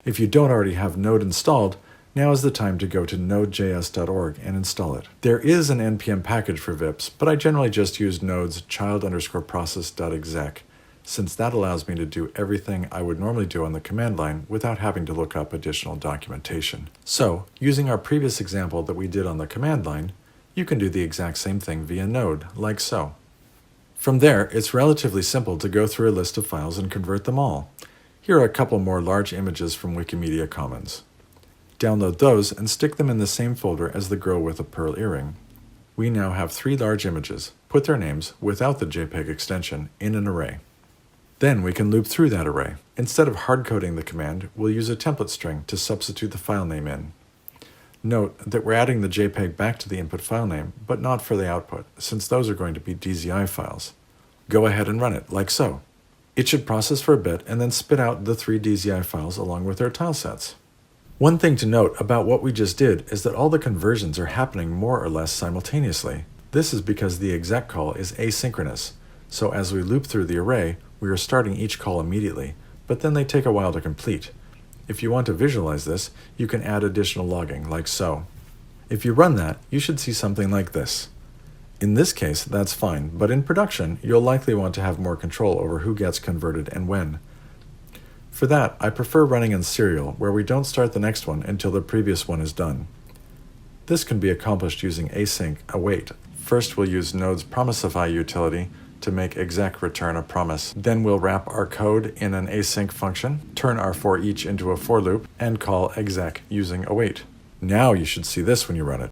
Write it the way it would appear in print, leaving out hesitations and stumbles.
If you don't already have Node installed, now is the time to go to nodejs.org and install it. There is an npm package for VIPs, but I generally just use Node's child_process.exec, since that allows me to do everything I would normally do on the command line without having to look up additional documentation. So, using our previous example that we did on the command line, you can do the exact same thing via Node, like so. From there, it's relatively simple to go through a list of files and convert them all. Here are a couple more large images from Wikimedia Commons. Download those and stick them in the same folder as the girl with a pearl earring. We now have 3 large images. Put their names, without the JPEG extension, in an array. Then we can loop through that array. Instead of hard-coding the command, we'll use a template string to substitute the file name in. Note that we're adding the JPEG back to the input file name, but not for the output, since those are going to be DZI files. Go ahead and run it, like so. It should process for a bit and then spit out the 3 DZI files along with their tilesets. One thing to note about what we just did is that all the conversions are happening more or less simultaneously. This is because the exec call is asynchronous, so as we loop through the array, we are starting each call immediately, but then they take a while to complete. If you want to visualize this, you can add additional logging, like so. If you run that, you should see something like this. In this case, that's fine, but in production, you'll likely want to have more control over who gets converted and when. For that, I prefer running in serial, where we don't start the next one until the previous one is done. This can be accomplished using async await. First, we'll use Node's promisify utility to make exec return a promise. Then we'll wrap our code in an async function, turn our for each into a for loop, and call exec using await. Now you should see this when you run it.